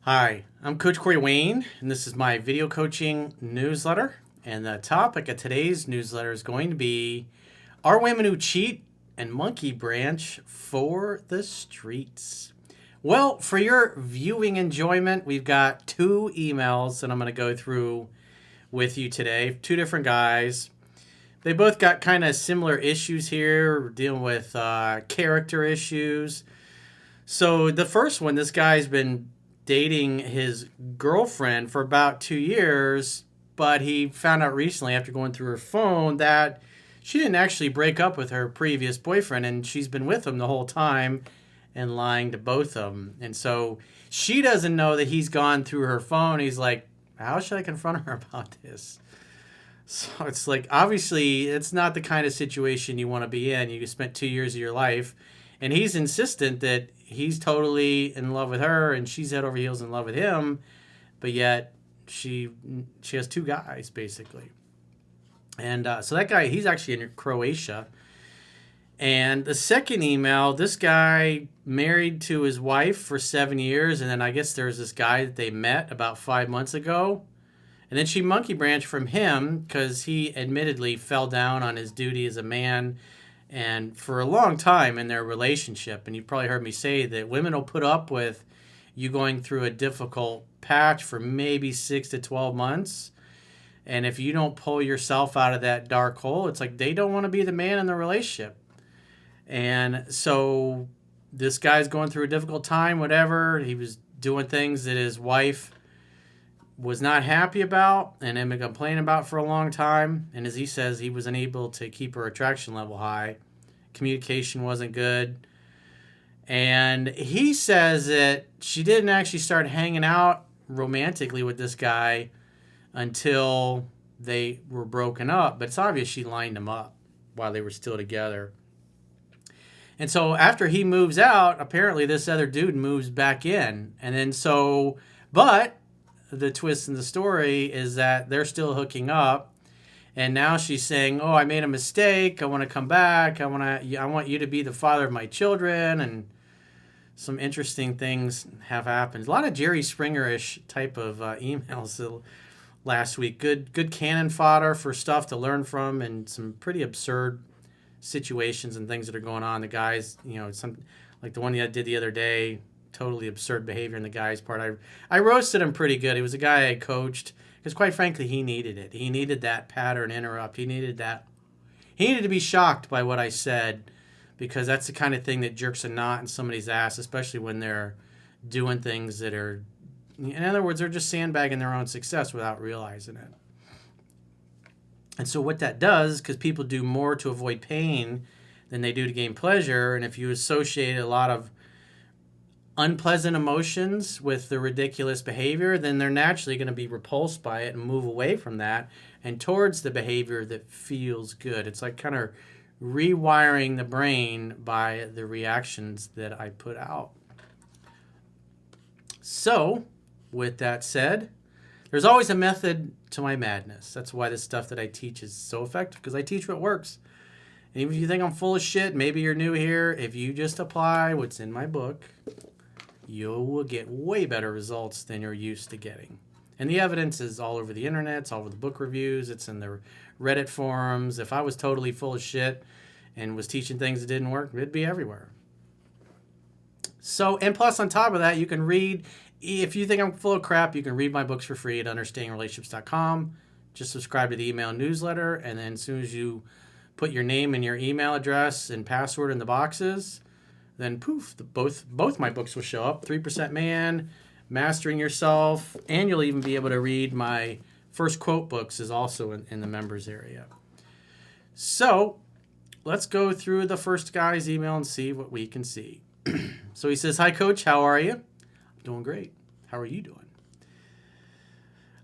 Hi, I'm Coach Corey Wayne, and this is my video coaching newsletter. And the topic of today's newsletter is going to be Are Women Who Cheat and Monkey Branch for the Streets? Well, for your viewing enjoyment, we've got two emails that I'm going to go through with you today. Two different guys. They both got kind of similar issues here. We're dealing with character issues. So the first one, this guy's been dating his girlfriend for about 2 years, but he found out recently after going through her phone that she didn't actually break up with her previous boyfriend, and she's been with him the whole time and lying to both of them. And so she doesn't know that he's gone through her phone. He's like, how should I confront her about this? So it's like, obviously, it's not the kind of situation you want to be in. You spent 2 years of your life, and he's insistent that he's totally in love with her, and she's head over heels in love with him, but yet she has two guys, basically. And so that guy, he's actually in Croatia. And the second email, this guy married to his wife for 7 years, and then I guess there was this guy that they met about 5 months ago. And then she monkey branched from him because he admittedly fell down on his duty as a man. And for a long time in their relationship, and you've probably heard me say that women will put up with you going through a difficult patch for maybe 6 to 12 months. And if you don't pull yourself out of that dark hole, it's like they don't want to be the man in the relationship. And so this guy's going through a difficult time, whatever. He was doing things that his wife was not happy about and had been complaining about for a long time. And as he says, he was unable to keep her attraction level high. Communication wasn't good. And he says that she didn't actually start hanging out romantically with this guy until they were broken up. But it's obvious she lined him up while they were still together. And so after he moves out, apparently this other dude moves back in. And then but the twist in the story is that they're still hooking up, and now she's saying, "Oh, I made a mistake. I want to come back. I want you to be the father of my children." And some interesting things have happened. A lot of Jerry Springer-ish type of emails last week. Good cannon fodder for stuff to learn from, and some pretty absurd situations and things that are going on. The guys, some like the one I did the other day. Totally absurd behavior on the guy's part. I roasted him pretty good. He was a guy I coached because, quite frankly, he needed it. He needed that pattern interrupt. He needed to be shocked by what I said, because that's the kind of thing that jerks a knot in somebody's ass, especially when they're doing things that are, in other words, they're just sandbagging their own success without realizing it. And so what that does, because people do more to avoid pain than they do to gain pleasure, and if you associate a lot of unpleasant emotions with the ridiculous behavior, then they're naturally going to be repulsed by it and move away from that and towards the behavior that feels good. It's like kind of rewiring the brain by the reactions that I put out. So, with that said, there's always a method to my madness. That's why the stuff that I teach is so effective, because I teach what works. And even if you think I'm full of shit, maybe you're new here, if you just apply what's in my book, you will get way better results than you're used to getting. And the evidence is all over the internet, it's all over the book reviews, it's in the Reddit forums. If I was totally full of shit and was teaching things that didn't work, it'd be everywhere. So, and plus on top of that, you can read, if you think I'm full of crap, you can read my books for free at understandingrelationships.com. Just subscribe to the email newsletter, and then as soon as you put your name and your email address and password in the boxes, then poof, both my books will show up. 3% Man, Mastering Yourself, and you'll even be able to read my first quote books is also in the members area. So let's go through the first guy's email and see what we can see. So he says, "Hi, Coach. How are you?" "I'm doing great. How are you doing?"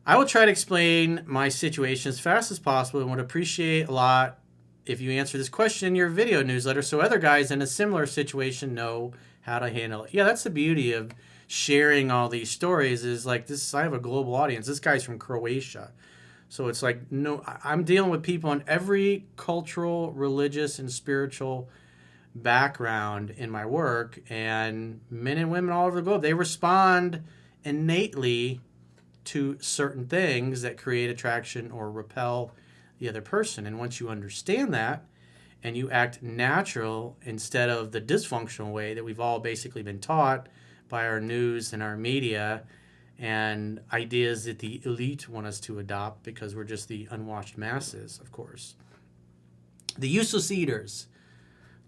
"I will try to explain my situation as fast as possible and would appreciate a lot if you answer this question in your video newsletter so other guys in a similar situation know how to handle it." Yeah, that's the beauty of sharing all these stories, is like this. I have a global audience. This guy's from Croatia. So it's like, no, I'm dealing with people in every cultural, religious, and spiritual background in my work, and men and women all over the globe, they respond innately to certain things that create attraction or repel the other person. And once you understand that and you act natural instead of the dysfunctional way that we've all basically been taught by our news and our media and ideas that the elite want us to adopt because we're just the unwashed masses, of course. The useless eaters,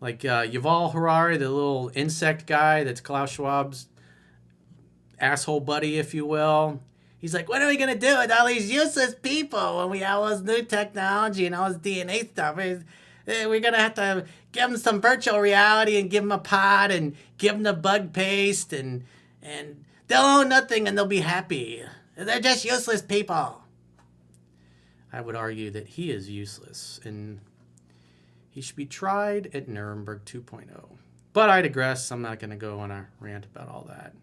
like Yuval Harari, the little insect guy that's Klaus Schwab's asshole buddy, if you will. He's like, what are we going to do with all these useless people when we have all this new technology and all this DNA stuff? We're going to have to give them some virtual reality and give them a pod and give them the bug paste and they'll own nothing and they'll be happy. They're just useless people. I would argue that he is useless and he should be tried at Nuremberg 2.0. But I digress. I'm not going to go on a rant about all that.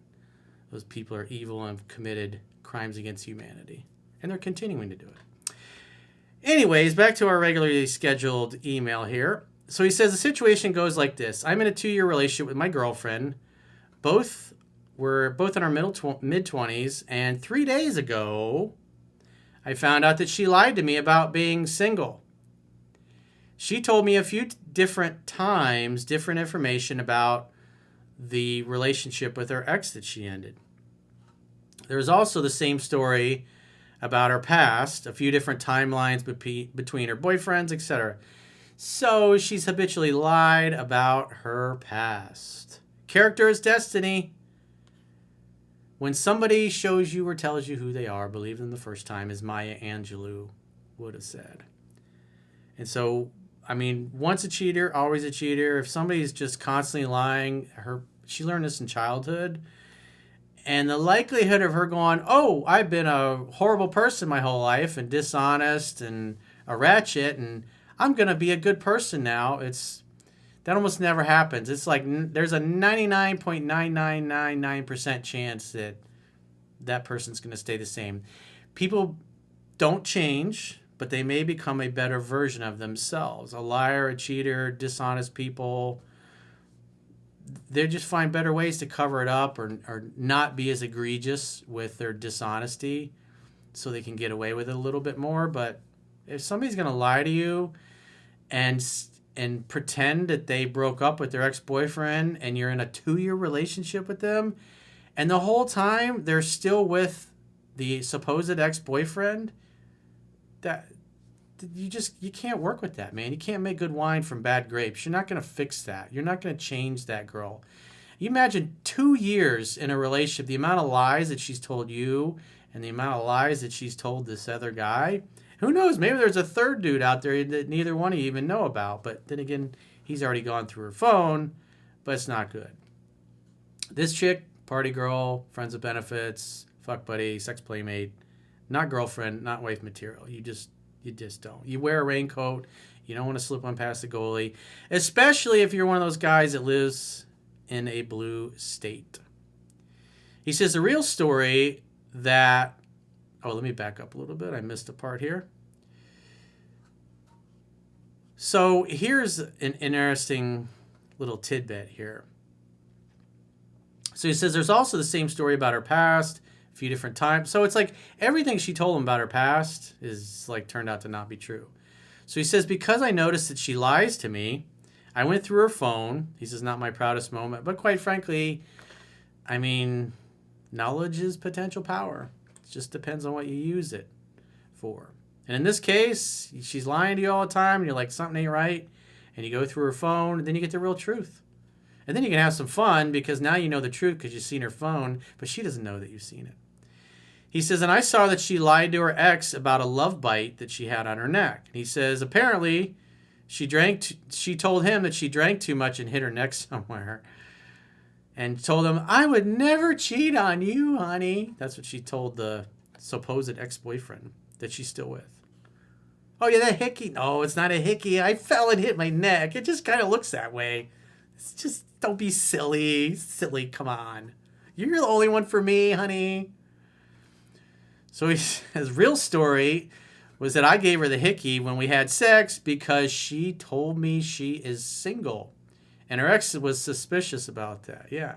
Those people are evil and have committed crimes against humanity. And they're continuing to do it. Anyways, back to our regularly scheduled email here. So he says the situation goes like this. I'm in a 2-year relationship with my girlfriend. We're both in our mid-20s. And 3 days ago, I found out that she lied to me about being single. She told me a few different times, different information about the relationship with her ex that she ended. There's also the same story about her past, a few different timelines between her boyfriends, etc. So she's habitually lied about her past. Character is destiny. When somebody shows you or tells you who they are, believe them the first time, as Maya Angelou would have said. And so, I mean, once a cheater, always a cheater. If somebody's just constantly lying, she learned this in childhood. And the likelihood of her going, oh, I've been a horrible person my whole life and dishonest and a ratchet and I'm going to be a good person now. That almost never happens. It's like there's a 99.9999% chance that that person's going to stay the same. People don't change, but they may become a better version of themselves. A liar, a cheater, dishonest people, they just find better ways to cover it up or not be as egregious with their dishonesty so they can get away with it a little bit more. But if somebody's going to lie to you and pretend that they broke up with their ex-boyfriend and you're in a 2-year relationship with them and the whole time they're still with the supposed ex-boyfriend, that you can't work with that, man. You can't make good wine from bad grapes. You're not going to fix that. You're not going to change that girl. You imagine 2 years in a relationship, the amount of lies that she's told you and the amount of lies that she's told this other guy. Who knows? Maybe there's a third dude out there that neither one of you even know about. But then again, he's already gone through her phone, but it's not good. This chick, party girl, friends with benefits, fuck buddy, sex playmate, not girlfriend, not wife material. You just don't. You wear a raincoat. You don't want to slip on past the goalie, especially if you're one of those guys that lives in a blue state. He says the real story that... Oh, let me back up a little bit. I missed a part here. So here's an interesting little tidbit here. So he says there's also the same story about her past, a few different times. So it's like everything she told him about her past is like turned out to not be true. So he says, because I noticed that she lies to me, I went through her phone. He says, not my proudest moment, but quite frankly, I mean, knowledge is potential power. It just depends on what you use it for. And in this case, she's lying to you all the time, and you're like, something ain't right. And you go through her phone, and then you get the real truth. And then you can have some fun because now you know the truth because you've seen her phone, but she doesn't know that you've seen it. He says, and I saw that she lied to her ex about a love bite that she had on her neck. And he says, apparently, she told him that she drank too much and hit her neck somewhere. And told him, I would never cheat on you, honey. That's what she told the supposed ex-boyfriend that she's still with. Oh, yeah, that hickey. No, it's not a hickey. I fell and hit my neck. It just kind of looks that way. It's just, don't be silly. Silly, come on. You're the only one for me, honey. So his real story was that I gave her the hickey when we had sex because she told me she is single. And her ex was suspicious about that. Yeah.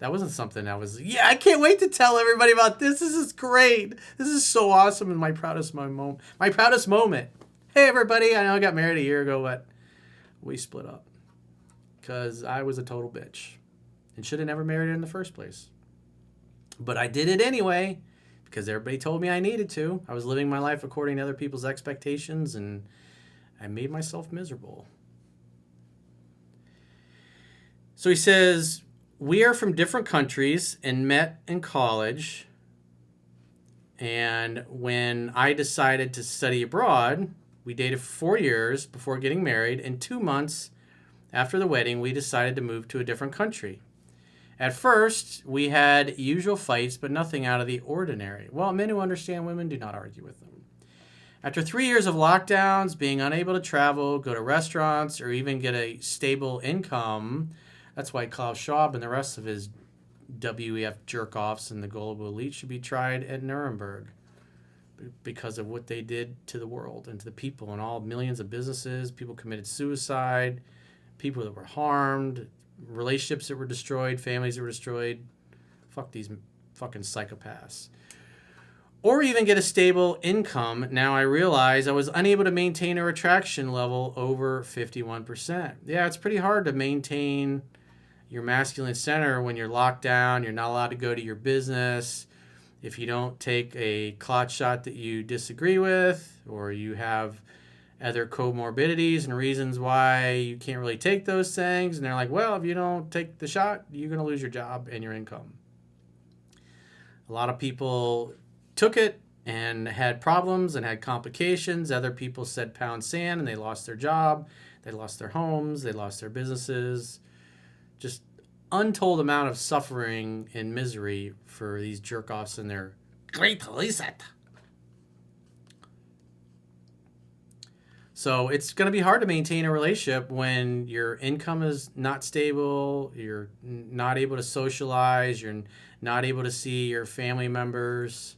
That wasn't something I was, yeah, I can't wait to tell everybody about this. This is great. This is so awesome and my proudest moment. My proudest moment. Hey, everybody, I know I got married a year ago, but we split up because I was a total bitch and should have never married her in the first place. But I did it anyway because everybody told me I needed to. I was living my life according to other people's expectations, and I made myself miserable. So he says, we are from different countries and met in college. And when I decided to study abroad, we dated for 4 years before getting married. And 2 months after the wedding, we decided to move to a different country. At first, we had usual fights, but nothing out of the ordinary. Well, men who understand women do not argue with them. After 3 years of lockdowns, being unable to travel, go to restaurants, or even get a stable income, that's why Klaus Schwab and the rest of his WEF jerk-offs and the global elite should be tried at Nuremberg because of what they did to the world and to the people and all millions of businesses. People committed suicide, people that were harmed, relationships that were destroyed, families that were destroyed. Fuck these fucking psychopaths. Or even get a stable income. Now I realize I was unable to maintain a attraction level over 51%. Yeah, it's pretty hard to maintain your masculine center when you're locked down, you're not allowed to go to your business. If you don't take a clot shot that you disagree with, or you have other comorbidities and reasons why you can't really take those things, and they're like, well, if you don't take the shot, you're going to lose your job and your income. A lot of people took it and had problems and had complications. Other people said pound sand and they lost their job, they lost their homes, they lost their businesses. Just untold amount of suffering and misery for these jerk-offs and their great reset. So it's going to be hard to maintain a relationship when your income is not stable, you're not able to socialize, you're not able to see your family members.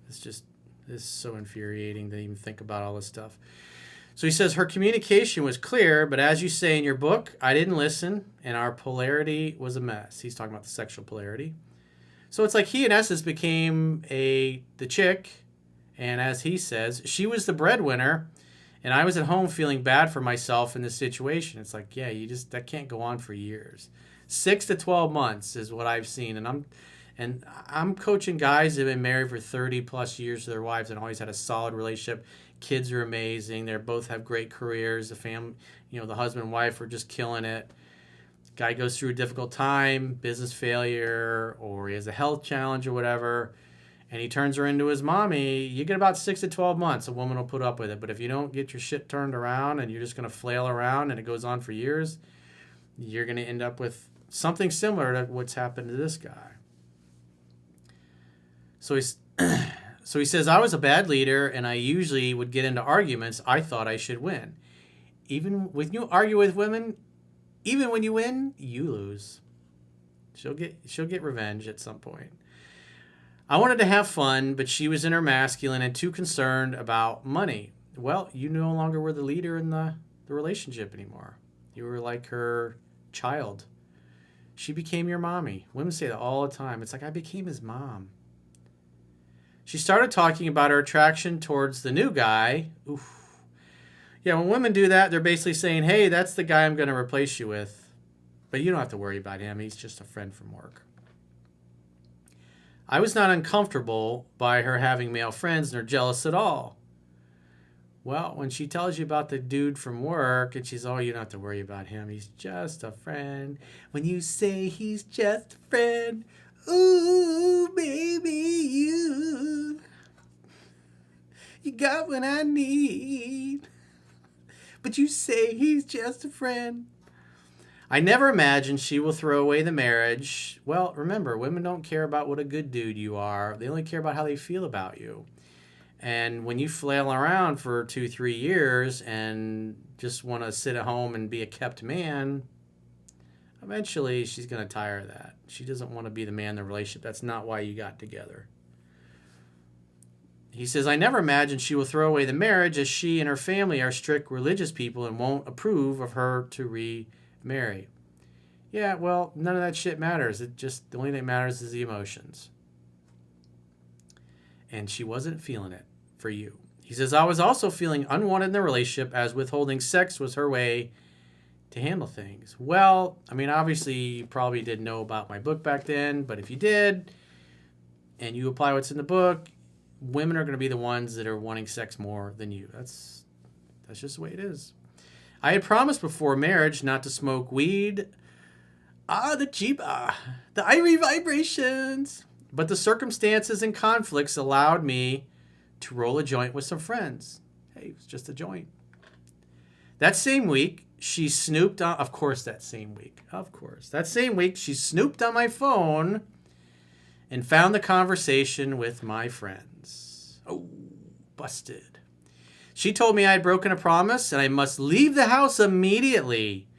It's so infuriating to even think about all this stuff. So he says, her communication was clear, but as you say in your book, I didn't listen, and our polarity was a mess. He's talking about the sexual polarity. So it's like he, in essence, became the chick, and as he says, she was the breadwinner, and I was at home feeling bad for myself in this situation. It's like, yeah, that can't go on for years. 6 to 12 months is what I've seen, and I'm coaching guys that have been married for 30 plus years to their wives and always had a solid relationship. Kids are amazing. They both have great careers. The family, the husband and wife are just killing it. Guy goes through a difficult time, business failure, or he has a health challenge or whatever, and he turns her into his mommy. You get about 6 to 12 months, a woman will put up with it. But if you don't get your shit turned around and you're just going to flail around and it goes on for years, you're going to end up with something similar to what's happened to this guy. So he says, I was a bad leader, and I usually would get into arguments. I thought I should win. Even when you argue with women, even when you win, you lose. She'll get revenge at some point. I wanted to have fun, but she was in her masculine and too concerned about money. Well, you no longer were the leader in the relationship anymore. You were like her child. She became your mommy. Women say that all the time. It's like, I became his mom. She started talking about her attraction towards the new guy. Oof. Yeah, when women do that, they're basically saying, hey, that's the guy I'm going to replace you with. But you don't have to worry about him. He's just a friend from work. I was not uncomfortable by her having male friends nor jealous at all. Well, when she tells you about the dude from work and she's, oh, you don't have to worry about him. He's just a friend. When you say he's just a friend, ooh, baby, you got what I need. But you say he's just a friend. I never imagined she will throw away the marriage. Well, remember, women don't care about what a good dude you are. They only care about how they feel about you. And when you flail around for 2-3 years and just want to sit at home and be a kept man, eventually she's going to tire of that. She doesn't want to be the man in the relationship. That's not why you got together. He says, I never imagined she will throw away the marriage as she and her family are strict religious people and won't approve of her to remarry. Yeah, well, none of that shit matters. The only thing that matters is the emotions. And she wasn't feeling it for you. He says, I was also feeling unwanted in the relationship as withholding sex was her way to handle things. Well, I mean, obviously you probably didn't know about my book back then, but if you did and you apply what's in the book, women are going to be the ones that are wanting sex more than you. That's just the way it is. I had promised before marriage not to smoke weed. The irie vibrations. But the circumstances and conflicts allowed me to roll a joint with some friends. Hey, it was just a joint. That same week, she snooped on, that same week, she snooped on my phone and found the conversation with my friends. Oh, busted. She told me I had broken a promise and I must leave the house immediately.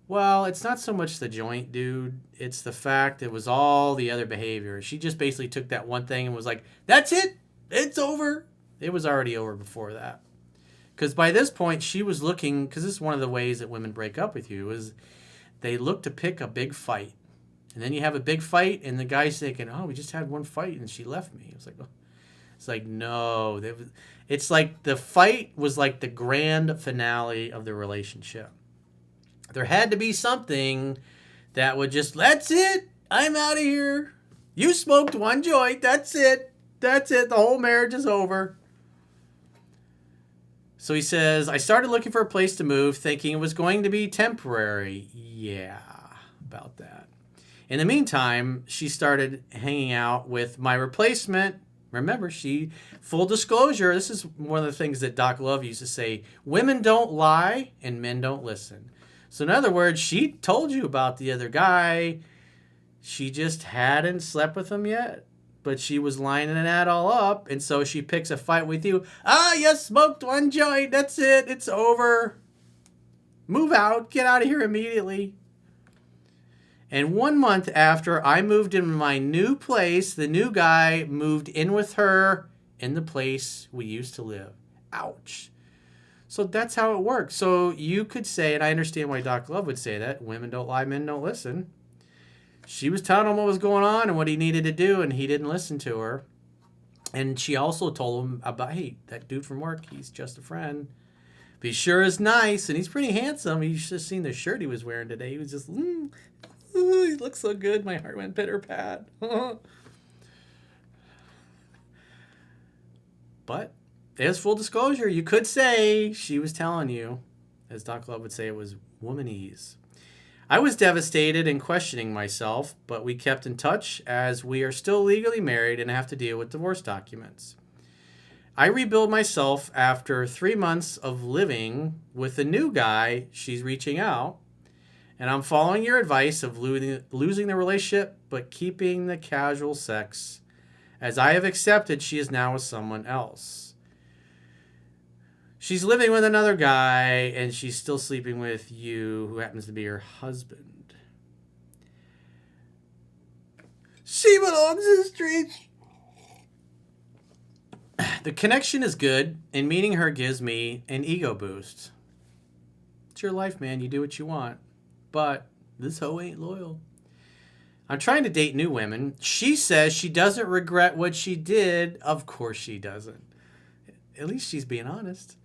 Well, it's not so much the joint, dude. It's the fact it was all the other behavior. She just basically took that one thing and was like, that's it. It's over. It was already over before that. Because by this point, she was looking, because this is one of the ways that women break up with you, is they look to pick a big fight. And then you have a big fight, and the guy's thinking, oh, we just had one fight, and she left me. It's like, no. It's like the fight was like the grand finale of the relationship. There had to be something that would just, that's it. I'm out of here. You smoked one joint. That's it. The whole marriage is over. So he says, I started looking for a place to move, thinking it was going to be temporary. Yeah, about that. In the meantime, she started hanging out with my replacement. Remember, full disclosure, this is one of the things that Doc Love used to say, women don't lie and men don't listen. So in other words, she told you about the other guy. She just hadn't slept with him yet. But she was lining that all up. And so she picks a fight with you. You smoked one joint. That's it. It's over. Move out. Get out of here immediately. And 1 month after I moved into my new place, the new guy moved in with her in the place we used to live. Ouch. So that's how it works. So you could say, and I understand why Doc Love would say that, women don't lie, men don't listen. She was telling him what was going on and what he needed to do, and he didn't listen to her. And she also told him about, hey, that dude from work, he's just a friend. But he sure is nice, and he's pretty handsome. You should have seen the shirt he was wearing today. He was just, he looks so good. My heart went pitter-pat. But as full disclosure, you could say she was telling you, as Doc Love would say, it was womanese. I was devastated and questioning myself, but we kept in touch as we are still legally married and have to deal with divorce documents. I rebuild myself after 3 months of living with the new guy. She's reaching out, and I'm following your advice of losing the relationship, but keeping the casual sex, as I have accepted she is now with someone else. She's living with another guy, and she's still sleeping with you, who happens to be her husband. She belongs in the streets. The connection is good, and meeting her gives me an ego boost. It's your life, man. You do what you want. But this hoe ain't loyal. I'm trying to date new women. She says she doesn't regret what she did. Of course she doesn't. At least she's being honest.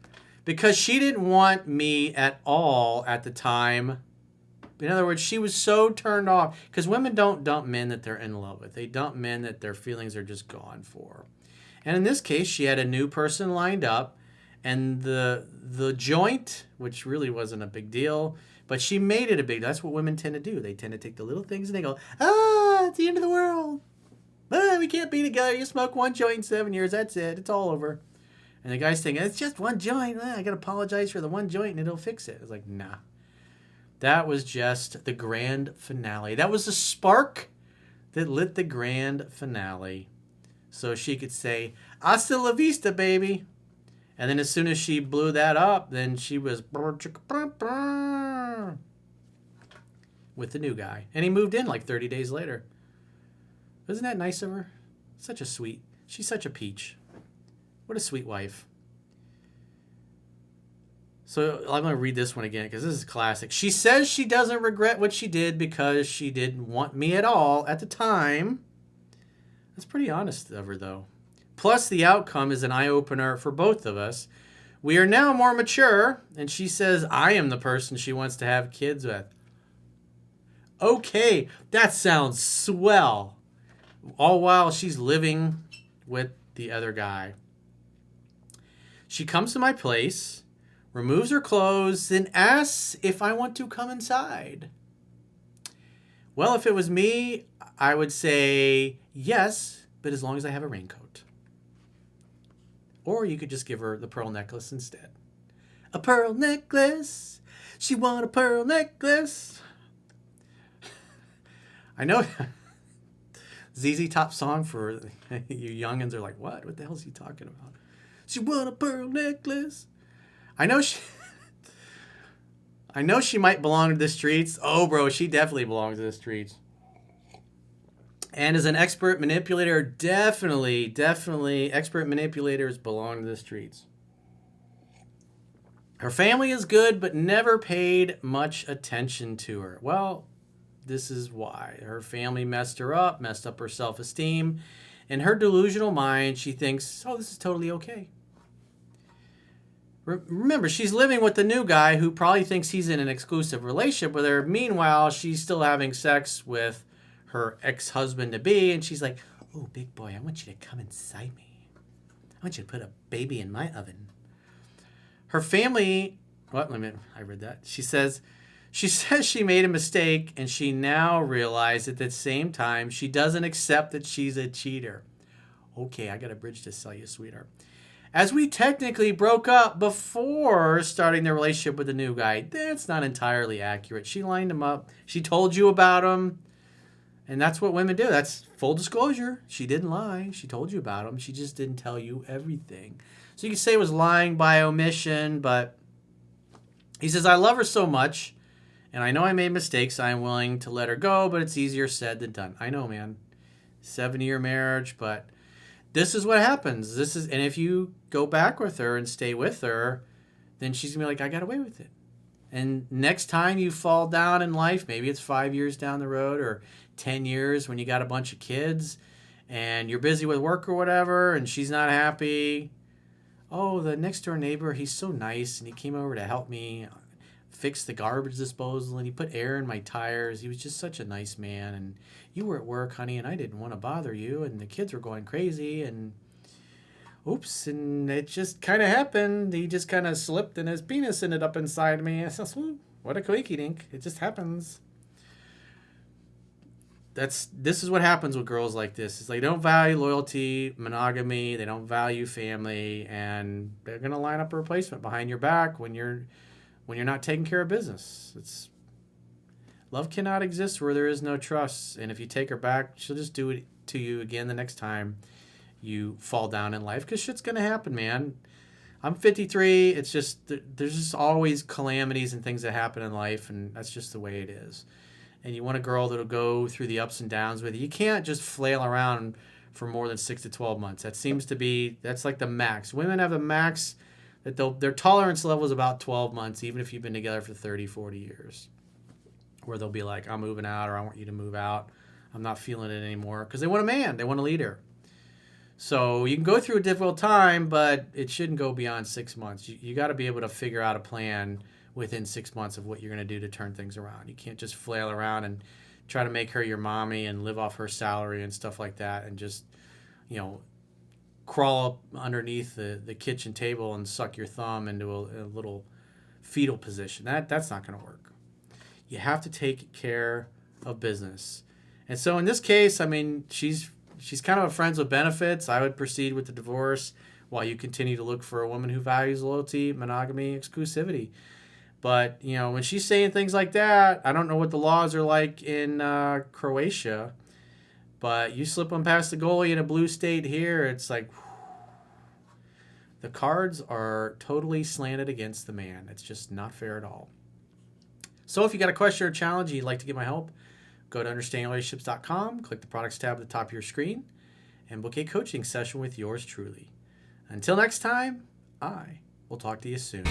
Because she didn't want me at all at the time. In other words, she was so turned off. Because women don't dump men that they're in love with. They dump men that their feelings are just gone for. And in this case, she had a new person lined up. And the joint, which really wasn't a big deal, but she made it a big deal. That's what women tend to do. They tend to take the little things and they go, it's the end of the world. We can't be together. You smoke one joint in 7 years. That's it. It's all over. And the guy's thinking, it's just one joint. I got to apologize for the one joint and it'll fix it. It's like, nah. That was just the grand finale. That was the spark that lit the grand finale. So she could say, hasta la vista, baby. And then as soon as she blew that up, then she was with the new guy. And he moved in like 30 days later. Isn't that nice of her? She's such a peach. What a sweet wife. So I'm going to read this one again because this is classic. She says she doesn't regret what she did because she didn't want me at all at the time. That's pretty honest of her, though. Plus, the outcome is an eye-opener for both of us. We are now more mature, and she says I am the person she wants to have kids with. Okay, that sounds swell. All while she's living with the other guy. She comes to my place, removes her clothes, and asks if I want to come inside. Well, if it was me, I would say yes, but as long as I have a raincoat. Or you could just give her the pearl necklace instead. A pearl necklace. She want a pearl necklace. I know ZZ Top song for you youngins are like, what? What the hell is he talking about? She want a pearl necklace. I know she might belong to the streets. Oh, bro, she definitely belongs to the streets. And as an expert manipulator, definitely, expert manipulators belong to the streets. Her family is good, but never paid much attention to her. Well, this is why. Her family messed her up, messed up her self-esteem. In her delusional mind, she thinks, oh, this is totally okay. Remember, she's living with the new guy who probably thinks he's in an exclusive relationship with her. Meanwhile, she's still having sex with her ex-husband-to-be, and she's like, oh, big boy, I want you to come inside me. I want you to put a baby in my oven. Her family, I read that. She says she made a mistake, and she now realized at the same time she doesn't accept that she's a cheater. Okay, I got a bridge to sell you, sweetheart. As we technically broke up before starting the relationship with the new guy, that's not entirely accurate. She lined him up. She told you about him. And that's what women do. That's full disclosure. She didn't lie. She told you about him. She just didn't tell you everything. So you could say it was lying by omission, but he says, I love her so much, and I know I made mistakes. I am willing to let her go, but it's easier said than done. I know, man. 7-year marriage, but this is what happens. And if you go back with her and stay with her, then she's going to be like, I got away with it. And next time you fall down in life, maybe it's 5 years down the road or 10 years when you got a bunch of kids and you're busy with work or whatever and she's not happy. Oh, the next door neighbor, he's so nice and he came over to help me fix the garbage disposal and he put air in my tires. He was just such a nice man. And you were at work, honey, and I didn't want to bother you. And the kids were going crazy and oops, and it just kind of happened. He just kind of slipped and his penis ended up inside me. I said, what a quakey dink. It just happens. This is what happens with girls like this. It's like they don't value loyalty, monogamy, they don't value family, and they're gonna line up a replacement behind your back when you're not taking care of business. Love cannot exist where there is no trust, and if you take her back, she'll just do it to you again the next time you fall down in life, because shit's gonna happen, man. I'm 53. It's just there's just always calamities and things that happen in life, and that's just the way it is. And you want a girl that'll go through the ups and downs with you. You can't just flail around for more than 6 to 12 months. That's like the max. Women have a max that their tolerance level is about 12 months, even if you've been together for 30, 40 years. Where they'll be like, I'm moving out, or I want you to move out. I'm not feeling it anymore. Because they want a man. They want a leader. So you can go through a difficult time, but it shouldn't go beyond 6 months. You got to be able to figure out a plan within 6 months of what you're going to do to turn things around. You can't just flail around and try to make her your mommy and live off her salary and stuff like that and just, crawl up underneath the kitchen table and suck your thumb into a little fetal position. That's not going to work. You have to take care of business. And so in this case, I mean, she's kind of a friends with benefits. I would proceed with the divorce while you continue to look for a woman who values loyalty, monogamy, exclusivity. But, when she's saying things like that, I don't know what the laws are like in Croatia, but you slip one past the goalie in a blue state here, it's like, the cards are totally slanted against the man. It's just not fair at all. So if you got a question or challenge and you'd like to get my help, go to understandingrelationships.com, click the products tab at the top of your screen, and book a coaching session with yours truly. Until next time, I will talk to you soon.